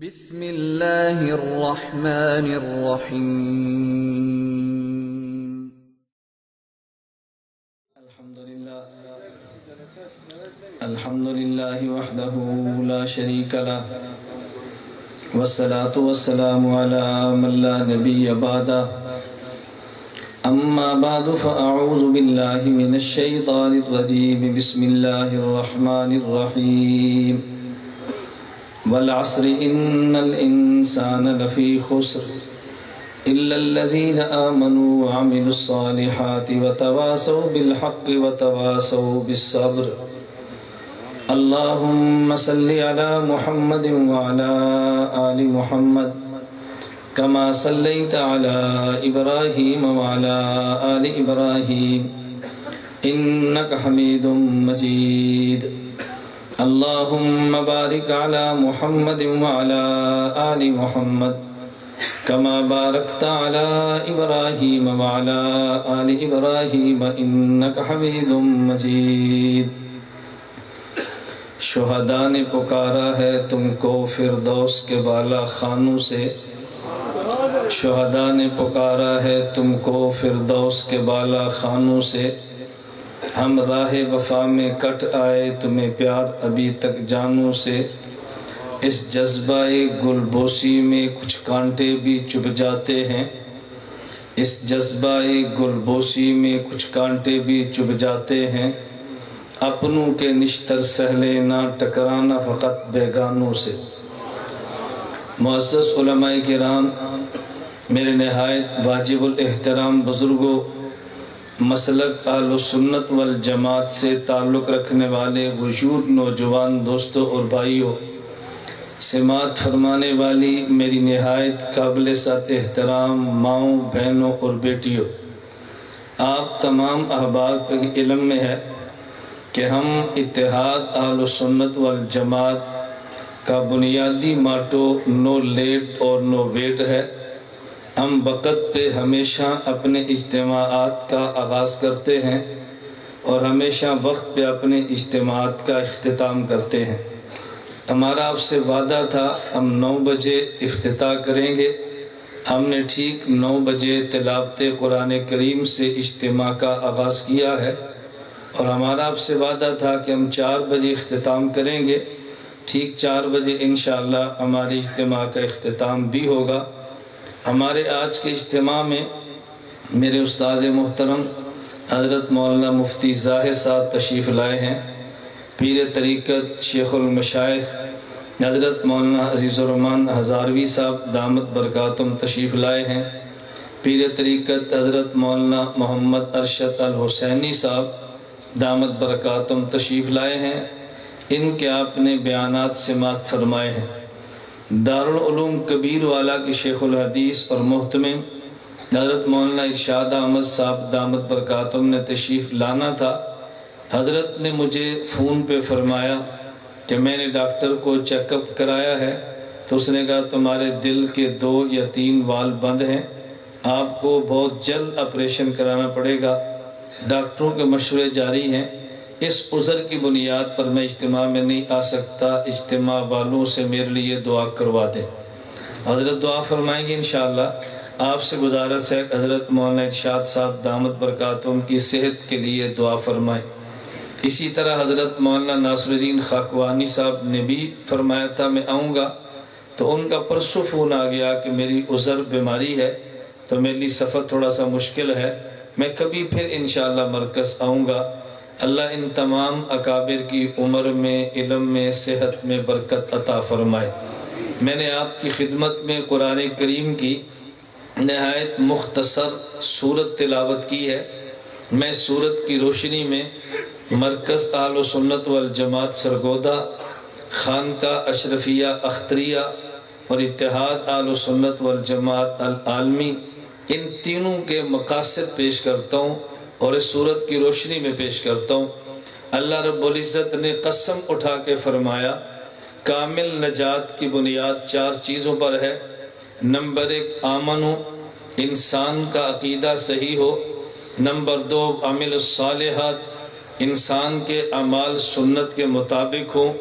بسم اللہ الرحمن الرحیم الحمدللہ وحدہ لا شریک لہ والصلاة والسلام علی من لا نبی بعدہ اما بعد فاعوذ باللہ من الشیطان الرجیم بسم اللہ الرحمن الرحیم والعصر ان الانسان لفی خسر الا الذین آمنوا وعملوا الصالحات وتواصوا بالحق وتواصوا بالصبر اللهم صل على محمد وعلى آل محمد كما صليت على إبراهيم وعلى آل إبراهيم إنك حميد مجيد اللهم بارك على محمد وعلى آل محمد كما باركت على إبراهيم وعلى آل إبراهيم إنك حميد مجيد شہداء نے پکارا ہے تم کو فردوس کے بالا خانوں سے شہداء نے پکارا ہے تم کو فردوس کے بالا خانوں سے ہم راہ وفا میں کٹ آئے تمہیں پیار ابھی تک جانوں سے اس جذبہ گل بوسی میں کچھ کانٹے بھی چبھ جاتے ہیں اس جذبہ گل بوسی میں کچھ کانٹے بھی چبھ جاتے ہیں اپنوں کے نشتر سہلے نہ ٹکرانا فقط بیگانوں سے معزز علماء کرام میرے نہایت واجب الاحترام بزرگوں مسلک اہل سنت والجماعت سے تعلق رکھنے والے وجود نوجوان دوستوں اور بھائیوں سماعت فرمانے والی میری نہایت قابل ذات احترام ماؤں بہنوں اور بیٹیوں آپ تمام احباب کے علم میں ہے کہ ہم اتحاد اہل سنت والجماعت کا بنیادی ماٹو نو لیٹ اور نو ویٹ ہے ہم وقت پہ ہمیشہ اپنے اجتماعات کا آغاز کرتے ہیں اور ہمیشہ وقت پہ اپنے اجتماعات کا اختتام کرتے ہیں ہمارا آپ سے وعدہ تھا ہم 9 بجے افتتاح کریں گے ہم نے ٹھیک 9 بجے تلاوت قرآن کریم سے اجتماع کا آغاز کیا ہے اور ہمارا آپ سے وعدہ تھا کہ ہم 4 بجے اختتام کریں گے ٹھیک 4 بجے انشاءاللہ ہمارے اجتماع کا اختتام بھی ہوگا ہمارے آج کے اجتماع میں میرے استاد محترم حضرت مولانا مفتی ظاہر صاحب تشریف لائے ہیں پیر طریقت شیخ المشائخ حضرت مولانا عزیز الرحمن ہزاروی صاحب دامت برکاتم تشریف لائے ہیں پیر طریقت حضرت مولانا محمد ارشد الحسینی صاحب دامت برکاتم تشریف لائے ہیں ان کے آپ نے بیانات سماعت فرمائے ہیں دارالعلوم کبیر والا کے شیخ الحدیث اور محتمم حضرت مولانا ارشاد احمد صاحب دامت برکاتم نے تشریف لانا تھا حضرت نے مجھے فون پہ فرمایا کہ میں نے ڈاکٹر کو چیک اپ کرایا ہے تو اس نے کہا تمہارے دل کے 2 یا 3 وال بند ہیں آپ کو بہت جلد آپریشن کرانا پڑے گا ڈاکٹروں کے مشورے جاری ہیں اس عذر کی بنیاد پر میں اجتماع میں نہیں آ سکتا اجتماع والوں سے میرے لیے دعا کروا دیں حضرت دعا فرمائیں گے انشاءاللہ آپ سے گزارش ہے حضرت مولانا ارشاد صاحب دامت برکاتم کی صحت کے لیے دعا فرمائیں اسی طرح حضرت مولانا ناصر الدین خاکوانی صاحب نے بھی فرمایا تھا میں آؤں گا تو ان کا پرسوں فون آ گیا کہ میری عذر بیماری ہے تو میرے لیے سفر تھوڑا سا مشکل ہے میں کبھی پھر انشاءاللہ مرکز آؤں گا اللہ ان تمام اکابر کی عمر میں علم میں صحت میں برکت عطا فرمائے میں نے آپ کی خدمت میں قرآن کریم کی نہایت مختصر صورت تلاوت کی ہے میں صورت کی روشنی میں مرکز اہل سنت والجماعت سرگودہ خانقاہ اشرفیہ اختریہ اور اتحاد اہل سنت والجماعت العالمی ان تینوں کے مقاصد پیش کرتا ہوں اور اس صورت کی روشنی میں پیش کرتا ہوں اللہ رب العزت نے قسم اٹھا کے فرمایا کامل نجات کی بنیاد 4 چیزوں پر ہے نمبر 1 آمنو انسان کا عقیدہ صحیح ہو نمبر 2 عمل الصالحات انسان کے اعمال سنت کے مطابق ہوں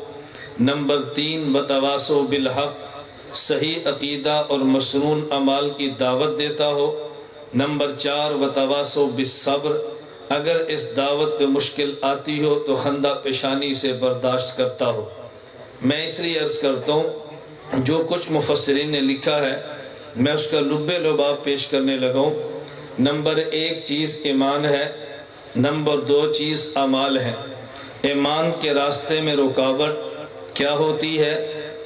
نمبر 3 وتواصوا بالحق صحیح عقیدہ اور مسنون اعمال کی دعوت دیتا ہو۔ نمبر 4 وتواصوا بالصبر، اگر اس دعوت پہ مشکل آتی ہو تو خندہ پیشانی سے برداشت کرتا ہو۔ میں اس لیے عرض کرتا ہوں جو کچھ مفسرین نے لکھا ہے میں اس کا لبِ لباب پیش کرنے لگا ہوں۔ نمبر 1 چیز ایمان ہے، نمبر 2 چیز اعمال ہے۔ ایمان کے راستے میں رکاوٹ کیا ہوتی ہے؟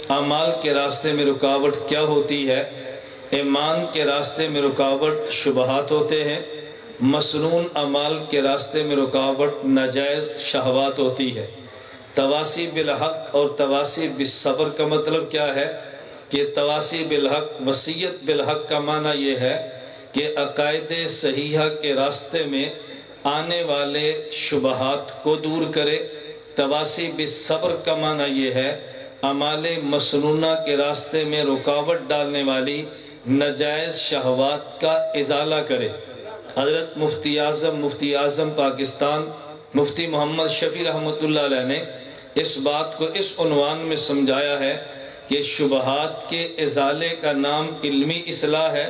اعمال کے راستے میں رکاوٹ کیا ہوتی ہے؟ ایمان کے راستے میں رکاوٹ شبہات ہوتے ہیں، مسنون اعمال کے راستے میں رکاوٹ ناجائز شہوات ہوتی ہے۔ تواصی بالحق اور تواصی بالصبر کا مطلب کیا ہے کہ تواصی بالحق، وصیت بالحق کا معنی یہ ہے کہ عقائد صحیحہ کے راستے میں آنے والے شبہات کو دور کرے۔ تواصی بالصبر کا معنی یہ ہے اعمال مسنونہ کے راستے میں رکاوٹ ڈالنے والی ناجائز شہوات کا ازالہ کرے۔ حضرت مفتی اعظم پاکستان مفتی محمد شفیع رحمۃ اللہ علیہ نے اس بات کو اس عنوان میں سمجھایا ہے کہ شبہات کے ازالے کا نام علمی اصلاح ہے،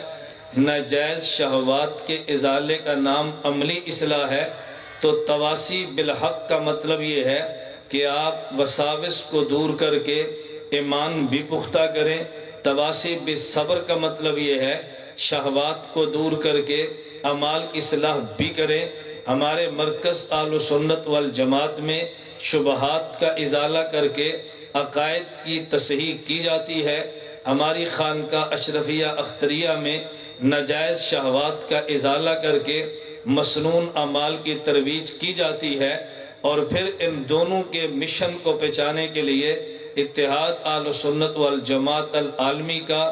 ناجائز شہوات کے ازالے کا نام عملی اصلاح ہے۔ تو تواصی بالحق کا مطلب یہ ہے کہ آپ وساوس کو دور کر کے ایمان بھی پختہ کریں۔ تواصی بالصبر کا مطلب یہ ہے شہوات کو دور کر کے اعمال کی اصلاح بھی کریں۔ ہمارے مرکز اہل سنت والجماعت میں شبہات کا ازالہ کر کے عقائد کی تصحیح کی جاتی ہے۔ ہماری خانقاہ اشرفیہ اختریہ میں ناجائز شہوات کا ازالہ کر کے مسنون اعمال کی ترویج کی جاتی ہے، اور پھر ان دونوں کے مشن کو پہچانے کے لیے اتحاد اہل سنت والجماعت العالمی کا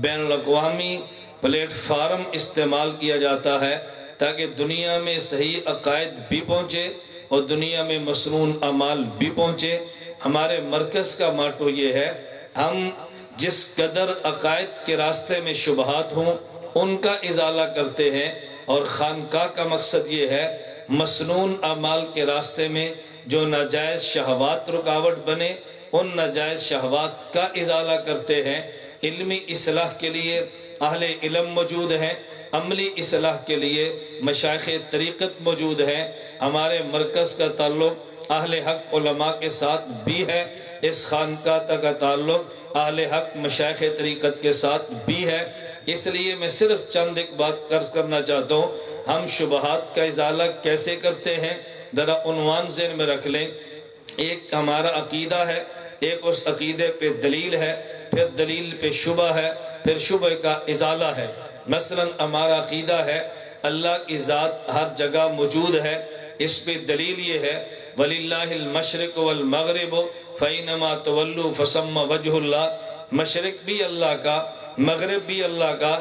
بین الاقوامی پلیٹ فارم استعمال کیا جاتا ہے تاکہ دنیا میں صحیح عقائد بھی پہنچے اور دنیا میں مسنون اعمال بھی پہنچے۔ ہمارے مرکز کا ماٹو یہ ہے ہم جس قدر عقائد کے راستے میں شبہات ہوں ان کا ازالہ کرتے ہیں، اور خانقاہ کا مقصد یہ ہے مسنون اعمال کے راستے میں جو ناجائز شہوات رکاوٹ بنے ان ناجائز شہوات کا ازالہ کرتے ہیں۔ علمی اصلاح کے لیے اہل علم موجود ہیں، عملی اصلاح کے لیے مشائخ طریقت موجود ہیں۔ ہمارے مرکز کا تعلق اہل حق علماء کے ساتھ بھی ہے، اس خانقاہ کا تعلق اہل حق مشائخ طریقت کے ساتھ بھی ہے۔ اس لیے میں صرف چند ایک بات عرض کرنا چاہتا ہوں، ہم شبہات کا ازالہ کیسے کرتے ہیں ذرا عنوان ذہن میں رکھ لیں۔ ایک ہمارا عقیدہ ہے، ایک اس عقیدے پہ دلیل ہے، پھر دلیل پہ شبہ ہے، پھر شبہ کا ازالہ ہے۔ مثلا ہمارا عقیدہ ہے اللہ کی ذات ہر جگہ موجود ہے، اس پہ دلیل یہ ہے وَلِلَّهِ الْمَشْرِقُ وَالْمَغْرِبُ فَإِنَّمَا تُوَلُّوا فَثَمَّ وَجْهُ اللَّهِ، مشرق بھی اللہ کا، مغرب بھی اللہ کا،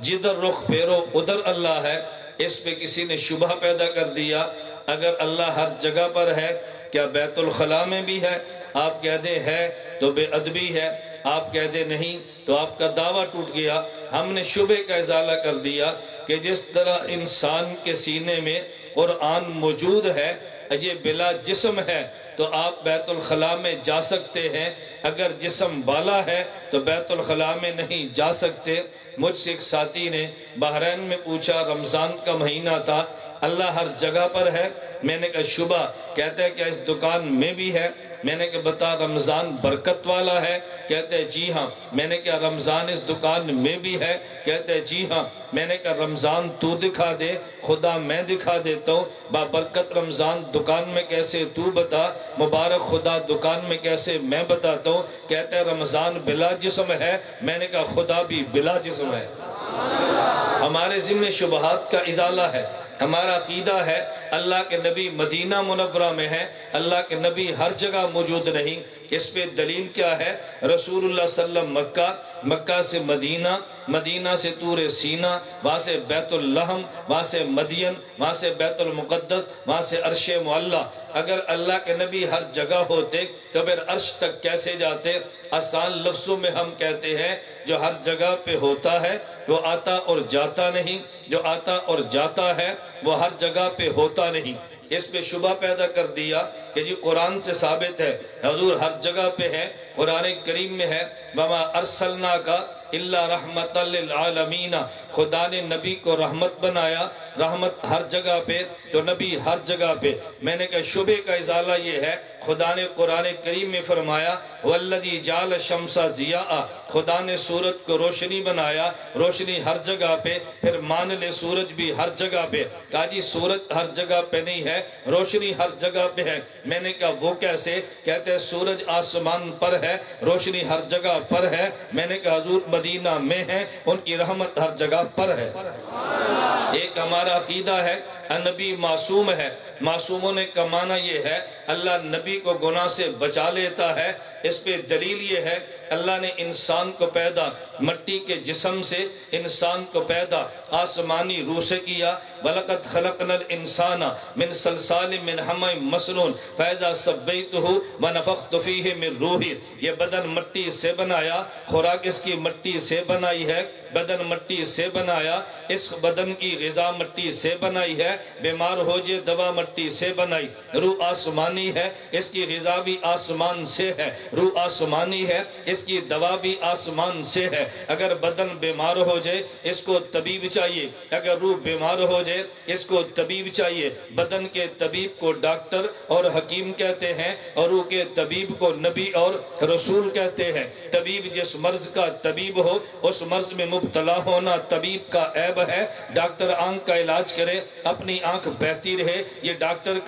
جدھر رخ پھیرو ادھر اللہ ہے۔ اس پہ کسی نے شبہ پیدا کر دیا اگر اللہ ہر جگہ پر ہے کیا بیت الخلاء میں بھی ہے؟ آپ کہہ دیں ہے تو بے ادبی ہے، آپ کہہ دیں نہیں تو آپ کا دعویٰ ٹوٹ گیا۔ ہم نے شبہ کا ازالہ کر دیا کہ جس طرح انسان کے سینے میں قرآن موجود ہے، یہ بلا جسم ہے تو آپ بیت الخلاء میں جا سکتے ہیں، اگر جسم والا ہے تو بیت الخلاء میں نہیں جا سکتے۔ مجھ سے ایک ساتھی نے بحرین میں پوچھا، رمضان کا مہینہ تھا، اللہ ہر جگہ پر ہے؟ میں نے کہا شبہ، کہتے ہیں کہ اس دکان میں بھی ہے؟ میں نے کہا بتا رمضان برکت والا ہے؟ کہتے ہیں جی ہاں۔ میں نے کہا رمضان اس دکان میں بھی ہے؟ کہتے ہیں جی ہاں۔ میں نے کہا رمضان تو دکھا دے، خدا میں دکھا دیتا ہوں، بابرکت رمضان دکان میں کیسے تو بتا، مبارک خدا دکان میں کیسے میں بتاتا ہوں؟ کہتے ہیں رمضان بلا جسم ہے، میں نے کہا خدا بھی بلا جسم ہے۔ ہمارے ذمہ شبہات کا ازالہ ہے۔ ہمارا عقیدہ ہے اللہ کے نبی مدینہ منورہ میں ہے، اللہ کے نبی ہر جگہ موجود نہیں۔ اس پہ دلیل کیا ہے؟ رسول اللہ صلی اللہ علیہ وسلم مکہ، مکہ سے مدینہ، مدینہ سے طور سینہ، وہاں سے بیت اللحم، وہاں سے مدین، وہاں سے بیت المقدس، وہاں سے عرش معلیٰ۔ اگر اللہ کے نبی ہر جگہ ہوتے تو پھر عرش تک کیسے جاتے؟ آسان لفظوں میں ہم کہتے ہیں جو ہر جگہ پہ ہوتا ہے وہ آتا اور جاتا نہیں، جو آتا اور جاتا ہے وہ ہر جگہ پہ ہوتا نہیں۔ اس پہ شبہ پیدا کر دیا کہ جی قرآن سے ثابت ہے حضور ہر جگہ پہ ہے، قرآن کریم میں ہے، وما ارسلناک الا رحمت للعالمین، خدا نے نبی کو رحمت بنایا، رحمت ہر جگہ پہ تو نبی ہر جگہ پہ۔ میں نے کہا شبے کا ازالہ یہ ہے، خدا نے قرآن کریم میں فرمایا والذی جعل الشمس ضیاء، خدا نے سورج کو روشنی بنایا، روشنی ہر جگہ پہ، پھر مان لے سورج بھی ہر جگہ پہ۔ کہا جی سورج ہر جگہ پہ نہیں ہے، روشنی ہر جگہ پہ ہے۔ میں نے کہا وہ کیسے؟ کہتے ہیں سورج آسمان پر ہے، روشنی ہر جگہ پر ہے۔ میں نے کہا حضور مدینہ میں ہیں، ان کی رحمت ہر جگہ پر ہے۔ ایک ہمارا عقیدہ ہے نبی معصوم ہے، معصوموں نے کا معنی یہ ہے اللہ نبی کو گناہ سے بچا لیتا ہے۔ اس پہ دلیل یہ ہے اللہ نے انسان کو پیدا مٹی کے جسم سے، انسان کو پیدا آسمانی روح سے کیا۔ وَلَقَدْ خَلَقْنَا الْإِنسَانَ مِنْ صَلْصَالٍ مِنْ حَمَإٍ مَسْنُونٍ فَإِذَا سَوَّيْتُهُ وَنَفَخْتُ فِيهِ مِنْ رُوحِي، یہ بدن مٹی سے بنایا، خوراک اس کی مٹی سے بنائی ہے، بدن مٹی سے بنایا، اس بدن کی غذا مٹی سے بنائی ہے، بیمار ہو جائے دوا مٹی سے بنائی۔ روح آسمانی ہے، اس کی غذا بھی آسمان سے ہے، روح آسمانی ہے، اس کی دوا بھی آسمان سے ہے۔ اگر بدن بیمار ہو جائے اس کو طبیب چاہیے، اگر روح بیمار ہو جائے اس کو طبیب چاہیے۔ بدن کے طبیب کو ڈاکٹر اور حکیم کہتے ہیں، اور روح کے طبیب کو نبی اور رسول کہتے ہیں۔ طبیب جس مرض کا طبیب ہو، اس مرض میں مبتلا ہونا طبیب کا عیب ہے۔ ڈاکٹر آنکھ کا علاج کرے، اپنی آنکھ بہتی رہے، یہ ڈاکٹر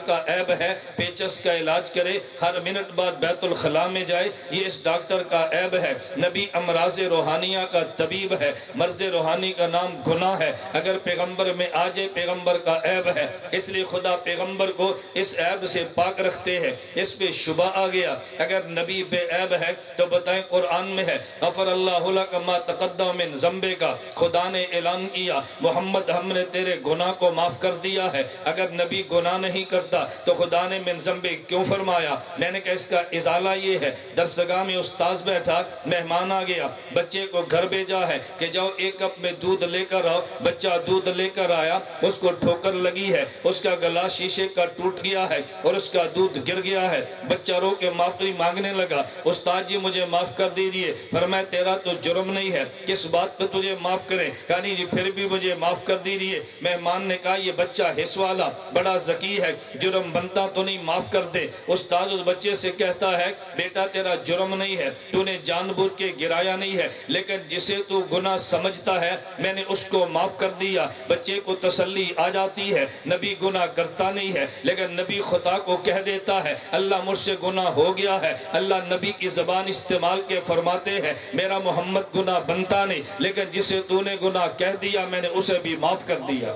کا عیب ہے۔ پیچس کا علاج کرے، ہر منٹ بعد بیت الخلاء میں جائے، یہ اس ڈاکٹر کا عیب ہے۔ نبی امراض روحانیہ کا طبیب ہے، مرض روحانی کا نام گناہ ہے، اگر پیغمبر میں آ جائے پیغمبر کا عیب ہے۔ اس لیے خدا پیغمبر کو اس عیب سے پاک رکھتے ہیں۔ اس پہ شبہ آ گیا اگر نبی بے عیب ہے تو بتائیں قرآن میں ہے غفر اللہ لک ما تقدم من ذنبک، خدا نے اعلان کیا محمد ہم نے تیرے گناہ کو معاف کر دیا ہے۔ اگر نبی گناہ نہیں کرتا تو خدا نے من ذنبک کیوں فرمایا؟ میں نے کہا اس کا ازالہ یہ ہے، درسگاہ میں استاذ بیٹھا، مہمان آ گیا، بچے کو گھر بھیجا ہے کہ جاؤ ایک کپ میں دودھ لے کر آؤ، بچہ دودھ لے کر آیا، اس کو ٹھوکر لگی ہے، اس کا گلا شیشے کا ٹوٹ گیا ہے اور اس کا دودھ گر گیا ہے۔ بچہ رو کے معافی مانگنے لگا، استاد جی مجھے معاف کر دیجئے۔ فرمایا تیرا تو جرم نہیں ہے، کس بات پہ تجھے معاف کریں؟ کہا نہیں جی پھر بھی مجھے معاف کر دیجئے۔ مہمان نے کہا یہ بچہ حس والا بڑا ذکی ہے، جرم بنتا تو نہیں، معاف کر دے۔ استاد اس بچے سے کہتا ہے بیٹا تیرا جرم نہیں ہے، تو نے جان بوجھ کے گرایا نہیں ہے، لیکن جسے تو گناہ سمجھتا ہے میں نے اس کو معاف کر دیا۔ بچے کو تسلی آ جاتی ہے، نبی گناہ کرتا نہیں ہے، لیکن نبی خدا کو کہہ دیتا ہے اللہ مجھ سے گناہ ہو گیا ہے۔ اللہ نبی کی زبان استعمال کے فرماتے ہیں میرا محمد گناہ بنتا نہیں، لیکن جسے تو نے گناہ کہہ دیا میں نے اسے بھی معاف کر دیا۔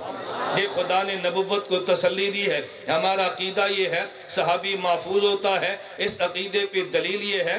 یہ خدا نے نبوت کو تسلی دی ہے۔ ہمارا عقیدہ یہ ہے صحابی محفوظ ہوتا ہے، اس عقیدے پہ دلیل یہ ہے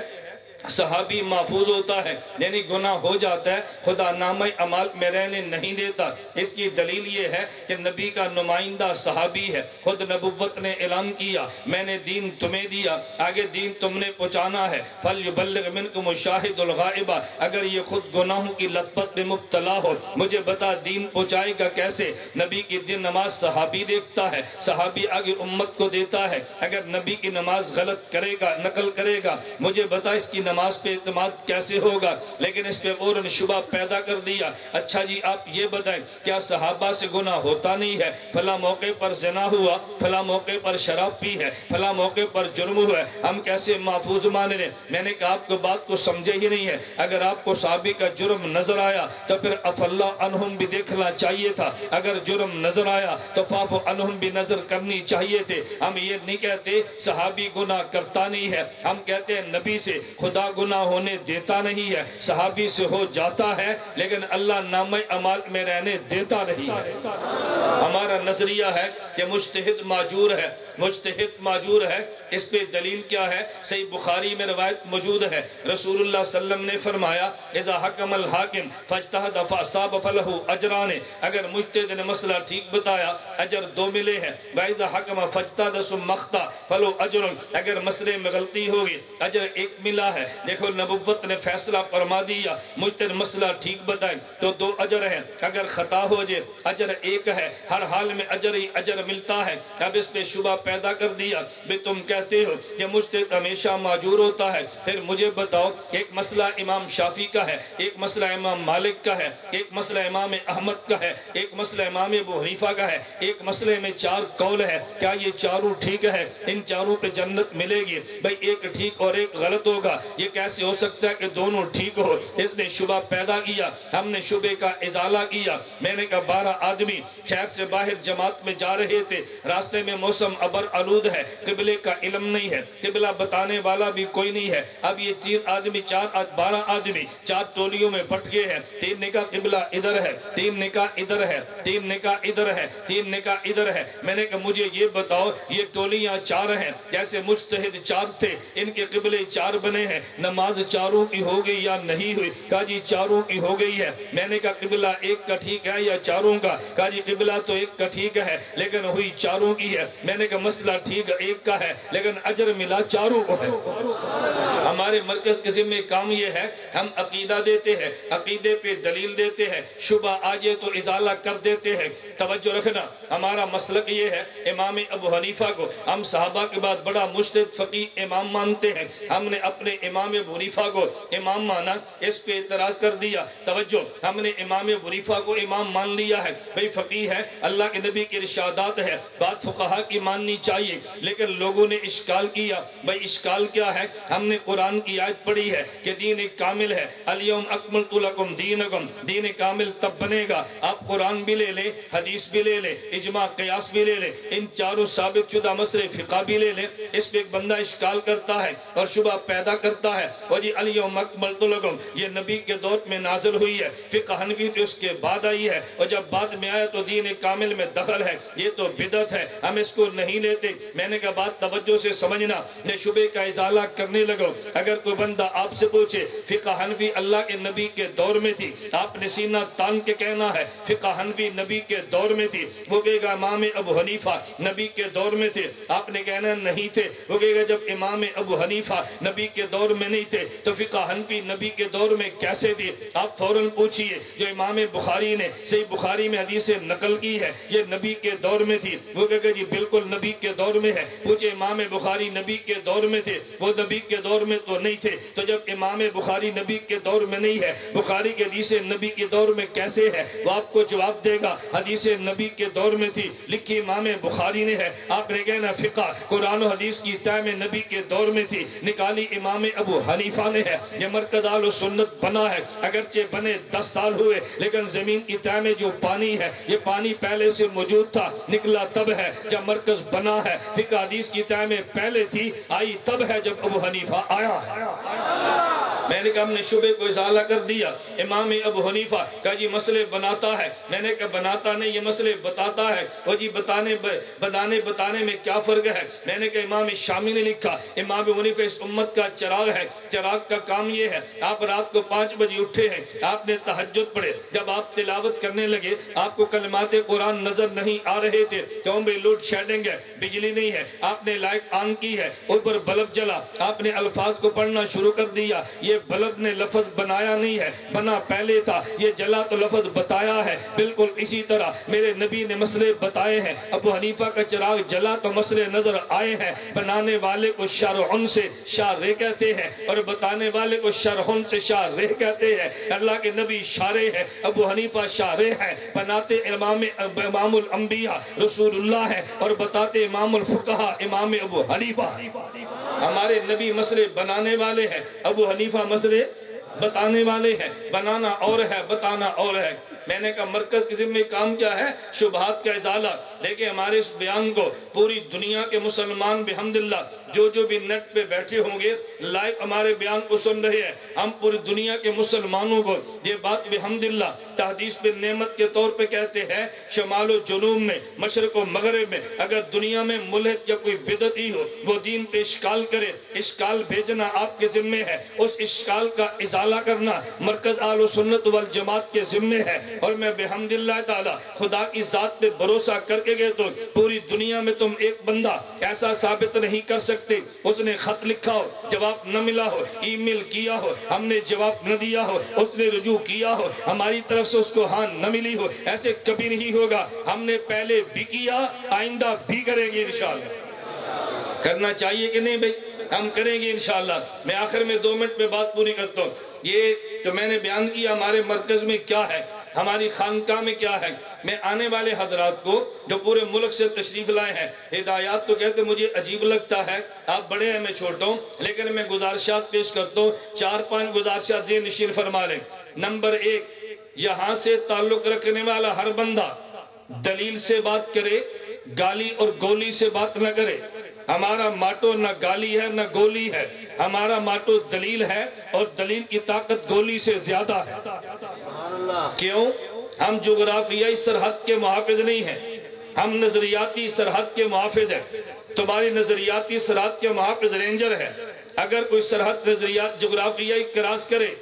صحابی محفوظ ہوتا ہے، یعنی گناہ ہو جاتا ہے خدا نامہ اعمال میں رہنے نہیں دیتا۔ اس کی دلیل یہ ہے کہ نبی کا نمائندہ صحابی ہے، خود نبوت نے اعلان کیا میں نے دین تمہیں دیا، آگے دین تم نے پہنچانا ہے۔ فَلْيُبَلِّغْ مِنْكُمُ الشَّاهِدُ الْغَائِبَ، اگر یہ خود گناہوں کی لت پت میں مبتلا ہو مجھے بتا دین پہنچائے گا کیسے؟ نبی کی دن نماز صحابی دیکھتا ہے، صحابی آگے امت کو دیتا ہے۔ اگر نبی کی نماز غلط کرے گا، نقل کرے گا، مجھے بتا اس کی نماز پہ اعتماد کیسے ہوگا؟ لیکن اس پہ فوراً شبہ پیدا کر دیا، اچھا جی آپ یہ بتائیں کیا صحابہ سے گناہ ہوتا نہیں ہے؟ فلاں موقع پر زنا ہوا، فلاں موقع پر شراب پی ہے، فلاں موقع پر جرم ہوا ہے، ہم کیسے محفوظ مان لیں؟ میں نے کہا آپ کو بات کو سمجھے ہی نہیں ہے۔ اگر آپ کو صحابی کا جرم نظر آیا تو پھر عفو اللہ عنہم بھی دیکھنا چاہیے تھا، اگر جرم نظر آیا تو فاعف عنہم بھی نظر کرنی چاہیے تھے۔ ہم یہ نہیں کہتے صحابی گناہ کرتا نہیں ہے، ہم کہتے ہیں نبی سے خدا گناہ ہونے دیتا نہیں ہے، صحابی سے ہو جاتا ہے لیکن اللہ نامہ اعمال میں رہنے دیتا نہیں ہے۔ ہمارا نظریہ ہے کہ مجتہد معجور ہے، مجتہد معجور ہے۔ اس پہ دلیل کیا ہے؟ صحیح بخاری میں روایت موجود ہے، رسول اللہ صلی اللہ علیہ وسلم نے فرمایا اذا حکم الحاکم فاجتہد فاصاب فلہ اجران، اگر مجتہد نے مسئلہ ٹھیک بتایا اجر 2 ملے ہیں، واذا حکم فاجتہد ثم اخطا فلہ اجر، اگر مسئلے میں غلطی ہوگی اجر 1 ملا ہے۔ دیکھو نبوت نے فیصلہ فرما دیا مجتہد مسئلہ ٹھیک بتائیں تو 2 اجر ہیں، اگر خطا ہو جائے اجر 1 ہے، ہر حال میں اجر ہی اجر ملتا ہے۔ اب اس پہ شبہ پیدا کر دیا بھی تم کہتے ہو کہ مجتہد ہمیشہ معذور ہوتا ہے، پھر مجھے بتاؤ ایک مسئلہ امام شافعی کا ہے، ایک مسئلہ امام مالک کا ہے، ایک مسئلہ امام احمد کا ہے، ایک مسئلہ امام ابو حنیفہ کا ہے، ایک مسئلے میں 4 قول ہے، کیا یہ چاروں ٹھیک ہے؟ ان چاروں پہ جنت ملے گی؟ بھئی ایک ٹھیک اور ایک غلط ہوگا، یہ کیسے ہو سکتا ہے کہ دونوں ٹھیک ہو؟ اس نے شبہ پیدا کیا، ہم نے شبہ کا ازالہ کیا۔ میں نے کہا 12 آدمی شہر سے باہر جماعت میں جا رہے تھے، راستے میں موسم ابر آلود ہے، قبلے کا علم نہیں ہے، قبلہ بتانے والا بھی کوئی نہیں ہے۔ اب یہ 3 آدمی 12 آدمی 4 ٹولیوں میں بٹ گئے ہیں، 3 نے کہا قبلہ ادھر ہے، 3 نے کہا ادھر ہے، 3 نے کہا ادھر ہے، 3 نے کہا ادھر ہے۔ میں نے کہا مجھے یہ بتاؤ یہ ٹولیاں 4 ہیں، جیسے مجتہد 4 تھے، ان کے قبلے 4 بنے ہیں، نماز چاروں کی ہو گئی یا نہیں ہوئی؟ کہا جی چاروں کی ہو گئی ہے۔ میں نے کہا قبلہ ایک کا ٹھیک ہے یا چاروں کا؟ کہا جی قبلہ تو ایک کا ٹھیک ہے لیکن ہوئی چاروں کی ہے۔ میں نے کہا مسئلہ ٹھیک ایک کا ہے لیکن اجر ملا چاروں کو ہے۔ ہمارے مرکز کے ذمہ کام یہ ہے، ہم عقیدہ دیتے ہیں، عقیدے پہ دلیل دیتے ہیں، شبہ آجے تو ازالہ کر دیتے ہیں۔ توجہ رکھنا، ہمارا مسلک یہ ہے، امام ابو حنیفہ کو ہم صحابہ کے بعد بڑا مجتہد فقیہ امام مانتے ہیں، ہم نے اپنے امام ابو حنیفہ کو امام مانا، اس پہ اعتراض کر دیا۔ توجہ، ہم نے امام ابو حنیفہ کو امام مان لیا ہے، بھئی فقیہ ہے، اللہ کے نبی کے ارشادات ہے، بات فقہا کی ماننی چاہیے، لیکن لوگوں نے اشکال کیا۔ بھئی اشکال کیا ہے؟ ہم نے قرآن کی آیت پڑھی ہے کہ دین کامل ہے، الیوم اکملت لکم دینکم، دین کامل تب بنے گا۔ آپ قرآن بھی لے لیں، حدیث بھی لے لیں، اجماع قیاس بھی لے لیں، ان چاروں ثابت شدہ مسئلے فقہ بھی لے لیں، اس پہ ایک بندہ اشکال کرتا ہے اور شبہ پیدا کرتا ہے، اور جی الیوم اکملت لکم یہ نبی کے دور میں نازل ہوئی ہے، فقہ حنفی تو اس کے بعد آئی ہے، اور جب بعد میں آیا تو دین کامل میں دخل ہے، یہ تو بدعت ہے، ہم اس کو نہیں لیتے۔ میں نے کہا بات توجہ سے سمجھنا، میں شبہ کا ازالہ کرنے لگا۔ اگر کوئی بندہ آپ سے پوچھے فقہ حنفی اللہ کے نبی کے دور میں تھی، آپ نے سینہ تان کے کہنا ہے فقہ حنفی نبی کے دور میں تھی، وہ کہے گا امام ابو حنیفہ نبی کے دور میں تھے، آپ نے کہنا نہیں تھے، وہ کہے گا جب امام ابو حنیفہ نبی کے دور میں نہیں تھے تو فقہ حنفی نبی کے دور میں کیسے تھی؟ آپ فوراً پوچھئے جو امام بخاری نے صحیح بخاری میں حدیث نقل کی ہے یہ نبی کے دور میں تھی، وہ کہے گا جی بالکل نبی کے دور میں ہے۔ پوچھے امام بخاری نبی کے دور میں تھے؟ وہ نبی کے دور میں تو نہیں تھے، تو جب امام بخاری نبی کے دور میں نہیں ہے، بخاری کی حدیث نبی کے دور میں کیسے ہے؟ وہ آپ کو جواب دے گا حدیث نبی کے دور میں تھی، لکھی امام بخاری نے ہے، آپ نے کہنا فقہ قرآن و حدیث کی طے میں نبی کے دور میں تھی، نکالی امام ابو حنیفہ نے ہے۔ یہ مرکز اہل سنت بنا ہے، اگرچہ بنے 10 سال ہوئے لیکن زمین کی طے میں جو پانی ہے یہ پانی پہلے سے موجود تھا، نکلا تب ہے جب مرکز بنا ہے، فقہ حدیث کی طے میں پہلے تھی، آئی تب ہے جب ابو حنیفہ آیا۔ میں نے کہا ہم نے شبہ کو ازالہ کر دیا۔ امام ابو حنیفہ کہا جی مسئلے بناتا ہے، میں نے کہا بناتا نہیں یہ مسئلے بتاتا ہے، وہ جی بتانے میں کیا فرق ہے؟ میں نے کہا امام شامی نے لکھا امام ابو حنیفہ اس امت کا چراغ ہے، چراغ کا کام یہ ہے آپ رات کو 5 بجے اٹھے ہیں، آپ نے تہجد پڑھے، جب آپ تلاوت کرنے لگے آپ کو کلمات قرآن نظر نہیں آ رہے تھے، کیوں بھئی لوڈ شیڈنگ ہے، بجلی نہیں ہے، آپ نے لائٹ آن کی ہے، اوپر بلب جلا، آپ نے الفاظ کو پڑھنا شروع کر دیا، یہ بلب نے لفظ بنایا نہیں ہے، بنا پہلے تھا، یہ جلا تو لفظ بتایا ہے۔ بالکل اسی طرح میرے نبی نے مسئلے بتائے ہیں، ابو حنیفہ کا چراغ جلا تو مسئلے نظر آئے ہیں، بنانے والے کو شرعن سے شارع کہتے ہیں اور بتانے والے کو شرعن سے شارع کہتے ہیں۔ اللہ کے نبی شارع ہے، ابو حنیفہ شارع ہے، بناتے امام الانبیاء رسول اللہ ہے اور بتاتے امام الفقہاء امام ابو حنیفہ۔ ہمارے نبی مسئلے بنانے والے ہیں، ابو حنیفہ مسئلے بتانے والے ہیں، بنانا اور ہے بتانا اور ہے۔ میں نے کہا مرکز کے ذمہ کام کیا ہے؟ شبہات کا ازالہ۔ دیکھیں ہمارے اس بیان کو پوری دنیا کے مسلمان بحمداللہ جو بھی نیٹ پہ بیٹھے ہوں گے لائیو ہمارے بیان کو سن رہے ہیں، ہم پوری دنیا کے مسلمانوں کو یہ بات بحمداللہ تحدیث بن نعمت کے طور پہ کہتے ہیں، شمال و جنوب میں مشرق و مغرب میں اگر دنیا میں ملحد یا کوئی بدعتی ہو وہ دین پہ اشکال کرے، اشکال بھیجنا آپ کے ذمہ ہے، اس اشکال کا ازالہ کرنا مرکز اہل سنت والجماعت کے ذمہ ہے۔ اور میں بحمداللہ تعالی خدا کی ذات پہ بھروسہ کر کے گئے تو پوری دنیا میں تم ایک بندہ ایسا ثابت نہیں کر سکتے اس نے خط لکھا ہو جواب نہ ملا ہو، ای میل کیا ہو ہم نے جواب نہ دیا ہو، اس نے رجوع کیا ہو ہماری طرف سے اس کو ہاں نہ ملی ہو، ایسے کبھی نہیں ہوگا۔ ہم نے پہلے بھی کیا، آئندہ بھی کریں گے انشاءاللہ۔ کرنا چاہیے کہ نہیں بھئی؟ ہم کریں گے انشاءاللہ۔ میں آخر میں 2 منٹ میں بات پوری کرتا ہوں۔ یہ جو میں نے بیان کیا ہمارے مرکز میں کیا ہے، ہماری خانقاہ میں کیا ہے، میں آنے والے حضرات کو جو پورے ملک سے تشریف لائے ہیں ہدایات کو کہتے مجھے عجیب لگتا ہے، آپ بڑے ہیں میں چھوٹا ہوں، لیکن میں گزارشات پیش کرتا ہوں، 4-5 گزارشات یہ نشیر فرما لیں۔ نمبر 1، یہاں سے تعلق رکھنے والا ہر بندہ دلیل سے بات کرے، گالی اور گولی سے بات نہ کرے۔ ہمارا ماٹو نہ گالی ہے نہ گولی ہے، ہمارا ماٹو دلیل ہے، اور دلیل کی طاقت گولی سے زیادہ ہے۔ کیوں؟ ہم جغرافیائی سرحد کے محافظ نہیں ہیں، ہم نظریاتی سرحد کے محافظ ہیں۔ تمہاری نظریاتی سرحد کے محافظ رینجر ہے، اگر کوئی سرحد نظریات جغرافیائی کراس کرے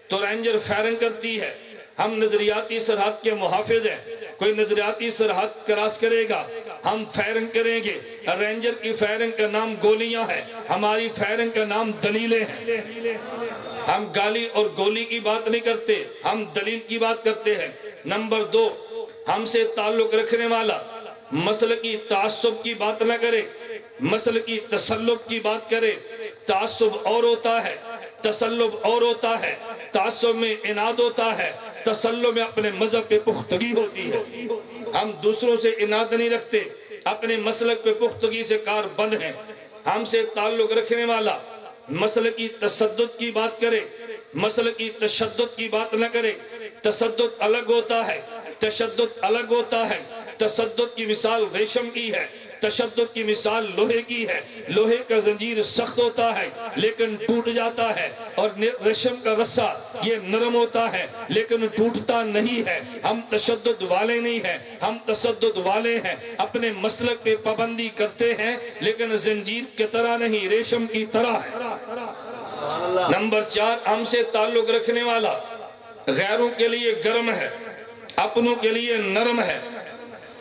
تو رینجر فائرنگ کرتی ہے۔ ہم نظریاتی سرحد کے محافظ ہیں، کوئی نظریاتی سرحد کراس کرے گا ہم فائرنگ کریں گے۔ رینجر کی فائرنگ کا نام گولیاں ہے، ہماری فائرنگ کا نام دلیلیں ہیں۔ ہم گالی اور گولی کی بات نہیں کرتے، ہم دلیل کی بات کرتے ہیں۔ نمبر 2، ہم سے تعلق رکھنے والا مسلکی تعصب کی بات نہ کرے، مسلکی تسلب کی بات کرے۔ تعصب اور ہوتا ہے، تسلب اور ہوتا ہے۔ تعصب میں اناد ہوتا ہے، تسلب میں اپنے مذہب پہ پختگی ہوتی ہے۔ ہم دوسروں سے اناد نہیں رکھتے، اپنے مسلک پہ پختگی سے کار بند ہیں۔ ہم سے تعلق رکھنے والا مسلکی تشدد کی بات کرے، مسلکی تشدد کی بات نہ کرے۔ تشدد الگ ہوتا ہے، تشدد الگ ہوتا ہے۔ تشدد کی مثال ریشم کی ہے، تشدد کی مثال لوہے کی ہے۔ لوہے کا زنجیر سخت ہوتا ہے لیکن ٹوٹ جاتا ہے، اور ریشم کا رسہ یہ نرم ہوتا ہے لیکن ٹوٹتا نہیں ہے۔ ہم تشدد والے نہیں ہیں، ہم تشدد والے ہیں، اپنے مسلک پہ پابندی کرتے ہیں لیکن زنجیر کی طرح نہیں، ریشم کی طرح ہے۔ نمبر 4، ہم سے تعلق رکھنے والا غیروں کے لیے گرم ہے، اپنوں کے لیے نرم ہے۔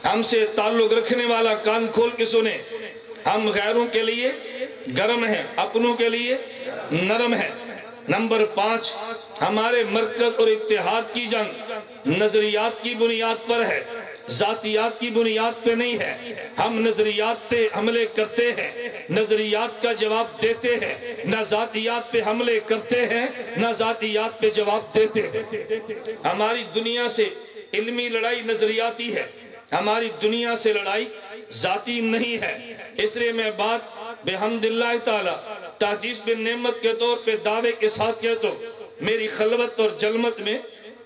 ہم سے تعلق رکھنے والا کان کھول کے سنے، ہم غیروں کے لیے گرم ہیں، اپنوں کے لیے نرم ہیں۔ نمبر 5، ہمارے مرکز اور اتحاد کی جنگ نظریات کی بنیاد پر ہے، ذاتیات کی بنیاد پہ نہیں ہے۔ ہم نظریات پہ حملے کرتے ہیں، نظریات کا جواب دیتے ہیں، نہ ذاتیات پہ حملے کرتے ہیں نہ ذاتیات پہ جواب دیتے ہیں۔ ہماری دنیا سے علمی لڑائی نظریاتی ہے، ہماری دنیا سے لڑائی ذاتی نہیں ہے۔ اس لیے میں بات بحمد اللہ تعالی تحدیث بن نعمت کے طور پہ دعوے کے ساتھ کہتا ہوں، میری خلوت اور جلمت میں،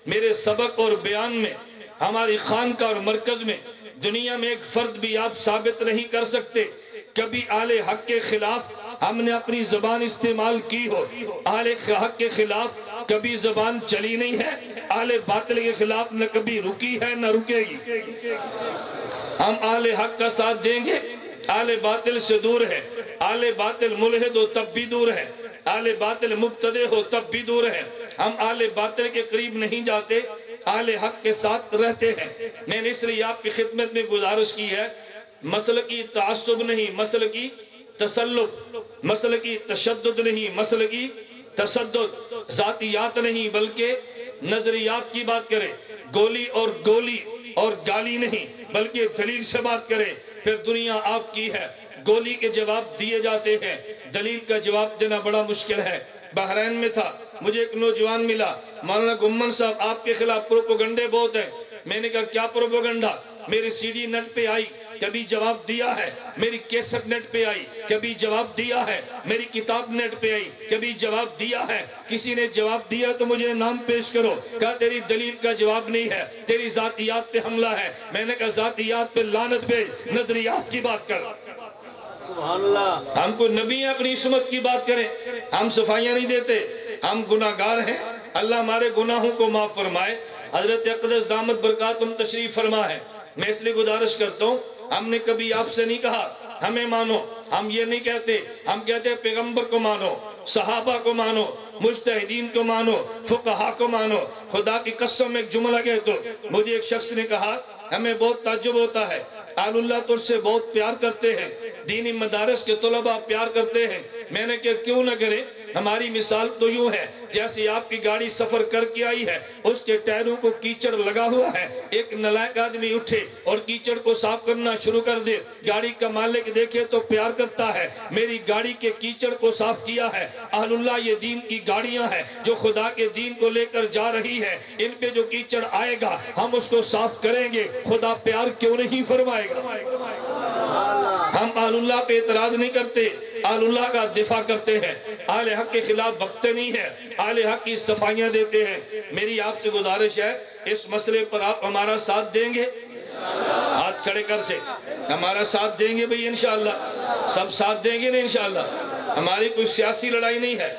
میرے سبق اور بیان میں، ہماری خانقاہ اور مرکز میں دنیا میں ایک فرد بھی آپ ثابت نہیں کر سکتے کبھی اہل حق کے خلاف ہم نے اپنی زبان استعمال کی ہو۔ اہل حق کے خلاف کبھی زبان چلی نہیں ہے، اہل باطل کے خلاف نہ کبھی رکی ہے نہ رکے گی۔ ہم اہل حق کا ساتھ دیں گے، اہل باطل سے دور ہے۔ اہل باطل ملحد ہو تب بھی دور ہے، اہل باطل مبتدع ہو تب بھی دور ہے۔ ہم اہل باطل کے قریب نہیں جاتے، اہل حق کے ساتھ رہتے ہیں۔ میں نے اس لیے آپ کی خدمت میں گزارش کی ہے، مسلکی تعصب نہیں، مسلکی تسلب، مسلکی تشدد نہیں، مسلکی تشدد، ذاتیات نہیں بلکہ نظریات کی بات کرے، گولی اور گالی نہیں بلکہ دلیل سے بات کرے۔ پھر دنیا آپ کی ہے، گولی کے جواب دیے جاتے ہیں، دلیل کا جواب دینا بڑا مشکل ہے۔ بحرین میں تھا، مجھے ایک نوجوان ملا، مولانا گمن صاحب آپ کے خلاف پروپیگنڈے بہت ہیں۔ میں نے کہا کیا پروپیگنڈا؟ میری سی ڈی نیٹ پہ آئی، کبھی جواب دیا ہے، میری کیسٹ نیٹ پہ آئی، کبھی جواب دیا ہے، میری کتاب نیٹ پہ آئی، کبھی جواب دیا ہے۔ کسی نے جواب دیا تو مجھے نام پیش کرو، کہا تیری دلیل کا جواب نہیں ہے، تیری ذاتیات پہ حملہ ہے۔ میں نے کہا ذاتیات پہ لعنت بھیج، نظریات کی بات کر۔ ہم کو نبی اپنی عصمت کی بات کریں، ہم صفائیاں نہیں دیتے، ہم گناہگار ہیں، اللہ ہمارے گناہوں کو معاف فرمائے۔ حضرت اقدس دامت برکاتہم تشریف فرما ہے۔ میں اس لیے گزارش کرتا ہوں، ہم نے کبھی آپ سے نہیں کہا ہمیں مانو، ہم یہ نہیں کہتے، ہم کہتے ہیں پیغمبر کو مانو، صحابہ کو مانو، مجتہدین کو مانو، فقہا کو مانو۔ خدا کی قسم ایک جملہ کہتا ہوں، مجھے ایک شخص نے کہا ہمیں بہت تعجب ہوتا ہے، آل اللہ تو سے بہت پیار کرتے ہیں، دینی مدارس کے طلباء پیار کرتے ہیں۔ میں نے کہا کیوں نہ کرے، ہماری مثال تو یوں ہے جیسے آپ کی گاڑی سفر کر کے آئی ہے، اس کے ٹائروں کو کیچڑ لگا ہوا ہے، ایک نالائق آدمی اٹھے اور کیچڑ کو صاف کرنا شروع کر دے، گاڑی کا مالک دیکھے تو پیار کرتا ہے، میری گاڑی کے کیچڑ کو صاف کیا ہے۔ اہل اللہ یہ دین کی گاڑیاں ہیں جو خدا کے دین کو لے کر جا رہی ہے، ان پہ جو کیچڑ آئے گا ہم اس کو صاف کریں گے، خدا پیار کیوں نہیں فرمائے گا؟ ہم اہل اللہ پہ اعتراض نہیں کرتے، اہل اللہ کا دفاع کرتے ہیں، اہل حق کے خلاف بکتے نہیں ہیں، اہل حق کی صفائیاں دیتے ہیں۔ میری آپ سے گزارش ہے اس مسئلے پر آپ ہمارا ساتھ دیں گے؟ ہاتھ کھڑے کر سے ہمارا ساتھ دیں گے بھئی انشاءاللہ، سب ساتھ دیں گے نا انشاءاللہ۔ ہماری کوئی سیاسی لڑائی نہیں ہے،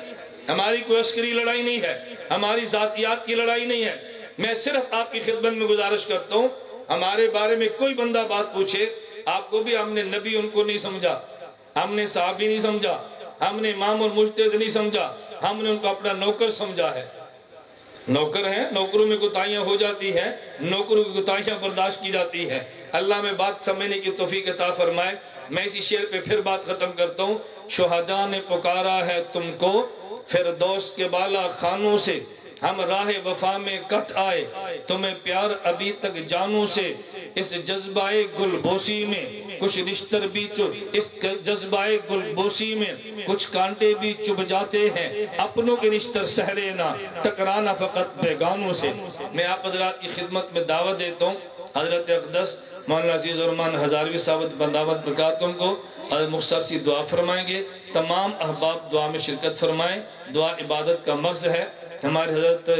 ہماری کوئی عسکری لڑائی نہیں ہے، ہماری ذاتیات کی لڑائی نہیں ہے۔ میں صرف آپ کی خدمت میں گزارش کرتا ہوں، ہمارے بارے میں کوئی بندہ بات پوچھے، آپ کو بھی ہم نے نبی ان کو نہیں سمجھا، ہم نے صحابی نہیں سمجھا، ہم نے امام اور مجتہد نہیں سمجھا، ہم نے ان کو اپنا نوکر سمجھا ہے۔ نوکر ہیں، نوکروں میں کوتاہیاں ہو جاتی ہیں، نوکروں کی کوتاہیاں برداشت کی جاتی ہے۔ اللہ میں بات سمجھنے کی توفیق عطا فرمائے۔ میں اسی شعر پہ پھر بات ختم کرتا ہوں۔ شہداء نے پکارا ہے تم کو فردوس کے بالا خانوں سے، ہم راہ وفا میں کٹ آئے تمہیں پیار ابھی تک جانوں سے، اس جذبہ گل بوسی میں کچھ نشتر بھی اس جذبہ گل بوسی میں کچھ کانٹے بھی چبھ جاتے ہیں، اپنوں کے نشتر سہ لینا ٹکرانا فقط بیگانوں سے۔ میں آپ حضرات کی خدمت میں دعوت دیتا ہوں، حضرت اقدس مولانا عزیز الرحمان ہزاروی صاحب بندامت برکاتہم کو حضرت مختصر سی دعا فرمائیں گے۔ تمام احباب دعا میں شرکت فرمائیں، دعا عبادت کا مغز ہے۔ ہمارے حضرت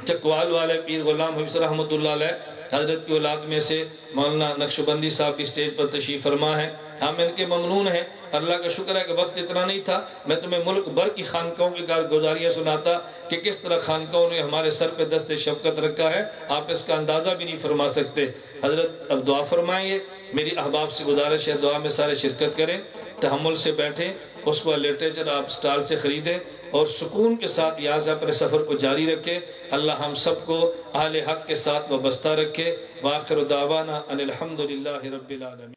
چکوال والے پیر غلام حفظ رحمت اللہ علیہ حضرت کی اولاد میں سے مولانا نقشبندی صاحب کی سٹیج پر تشریف فرما ہے، ہم ان کے ممنون ہیں۔ اللہ کا شکر ہے کہ وقت اتنا نہیں تھا، میں تمہیں ملک بھر کی خانقاہوں کی کارگزاریاں سناتا کہ کس طرح خانقاہوں نے ہمارے سر پہ دست شفقت رکھا ہے، آپ اس کا اندازہ بھی نہیں فرما سکتے۔ حضرت اب دعا فرمائیں گے، میری احباب سے گزارش ہے دعا میں سارے شرکت کریں، تحمل سے بیٹھیں، اس کو لٹریچر آپ سٹال سے خریدیں اور سکون کے ساتھ یہاں سے اپنے سفر کو جاری رکھیں۔ اللہ ہم سب کو اہل حق کے ساتھ وابستہ رکھے۔ وآخر دعوانا ان الحمدللہ رب العالمین۔